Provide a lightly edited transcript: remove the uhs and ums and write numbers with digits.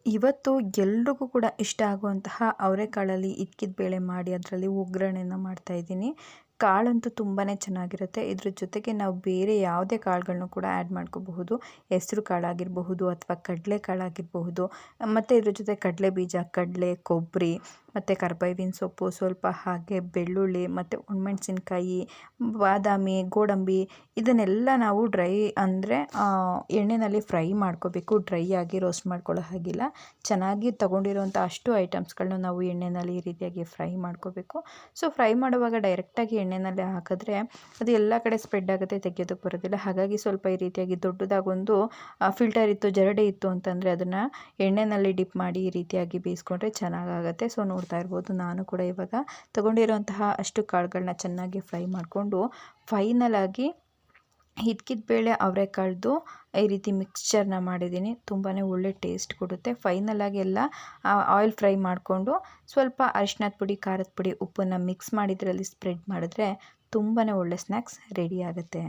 ಇವತ್ತು ಎಲ್ರಿಗೂ ಕೂಡ ಇಷ್ಟ ಆಗುವಂತಹ ಅವರೆಕಾಳಲ್ಲಿ ಇಕ್ಕಿದ ಬೇಳೆ ಮಾಡಿ ಅದರಲ್ಲಿ ಒಗ್ಗರಣೆನ ಮಾಡ್ತಾಯಿದ್ದೀನಿ. ಕಾಳಂತೂ ತುಂಬಾ ಚೆನ್ನಾಗಿರುತ್ತೆ. ಇದ್ರ ಜೊತೆಗೆ ನಾವು ಬೇರೆ ಯಾವುದೇ ಕಾಳುಗಳನ್ನು ಕೂಡ ಆ್ಯಡ್ ಮಾಡ್ಕೋಬಹುದು. ಹೆಸರು ಕಾಳಾಗಿರಬಹುದು ಅಥವಾ ಕಡಲೆ ಕಾಳಾಗಿರಬಹುದು. ಮತ್ತು ಇದ್ರ ಜೊತೆ ಕಡಲೆ ಬೀಜ, ಕಡಲೆ, ಕೊಬ್ಬರಿ ಮತ್ತು ಕರ್ಬೇವಿನ ಸೊಪ್ಪು ಸ್ವಲ್ಪ, ಹಾಗೆ ಬೆಳ್ಳುಳ್ಳಿ ಮತ್ತು ಒಣಮೆಣಸಿನ್ಕಾಯಿ, ಬಾದಾಮಿ, ಗೋಡಂಬಿ ಇದನ್ನೆಲ್ಲ ನಾವು ಡ್ರೈ ಅಂದರೆ ಎಣ್ಣೆಯಲ್ಲಿ ಫ್ರೈ ಮಾಡ್ಕೋಬೇಕು. ಡ್ರೈ ಆಗಿ ರೋಸ್ಟ್ ಮಾಡ್ಕೊಳ್ಳೋ ಹಾಗಿಲ್ಲ. ಚೆನ್ನಾಗಿ ತೊಗೊಂಡಿರೋಂಥ ಅಷ್ಟು ಐಟಮ್ಸ್ಗಳನ್ನ ನಾವು ಎಣ್ಣೆಯಲ್ಲಿ ಈ ರೀತಿಯಾಗಿ ಫ್ರೈ ಮಾಡ್ಕೋಬೇಕು. ಸೊ ಫ್ರೈ ಮಾಡುವಾಗ ಡೈರೆಕ್ಟಾಗಿ ಎಣ್ಣೆಯಲ್ಲಿ ಹಾಕಿದ್ರೆ ಅದು ಎಲ್ಲ ಕಡೆ ಸ್ಪ್ರೆಡ್ ಆಗುತ್ತೆ, ತೆಗೆಯೋದಕ್ಕೆ ಬರೋದಿಲ್ಲ. ಹಾಗಾಗಿ ಸ್ವಲ್ಪ ಈ ರೀತಿಯಾಗಿ ದೊಡ್ಡದಾಗೊಂದು ಫಿಲ್ಟರ್ ಇತ್ತು, ಜರಡಿ ಇತ್ತು ಅಂತಂದರೆ ಅದನ್ನು ಎಣ್ಣೆಯಲ್ಲಿ ಡಿಪ್ ಮಾಡಿ ಈ ರೀತಿಯಾಗಿ ಬೇಯಿಸ್ಕೊಂಡ್ರೆ ಚೆನ್ನಾಗಾಗುತ್ತೆ. ಸೊ ನೋಡ್ತಾ ಇರ್ಬೋದು, ನಾನು ಕೂಡ ಇವಾಗ ತೊಗೊಂಡಿರೋಂತಹ ಅಷ್ಟು ಕಾಳುಗಳನ್ನ ಚೆನ್ನಾಗಿ ಫ್ರೈ ಮಾಡಿಕೊಂಡು ಫೈನಲ್ ಆಗಿ ಹಿದ್ಕಿದ ಬೇಳೆ ಅವರೆಕಾಳ್ದು ಈ ರೀತಿ ಮಿಕ್ಸ್ಚರ್ನ ಮಾಡಿದ್ದೀನಿ. ತುಂಬಾ ಒಳ್ಳೆ ಟೇಸ್ಟ್ ಕೊಡುತ್ತೆ. ಫೈನಲಾಗಿ ಎಲ್ಲ ಆಯಿಲ್ ಫ್ರೈ ಮಾಡಿಕೊಂಡು ಸ್ವಲ್ಪ ಅರಿಶಿನದ ಪುಡಿ, ಖಾರದ ಪುಡಿ, ಉಪ್ಪನ್ನು ಮಿಕ್ಸ್ ಮಾಡಿ ಇದರಲ್ಲಿ ಸ್ಪ್ರೆಡ್ ಮಾಡಿದ್ರೆ ತುಂಬಾ ಒಳ್ಳೆ ಸ್ನ್ಯಾಕ್ಸ್ ರೆಡಿ ಆಗುತ್ತೆ.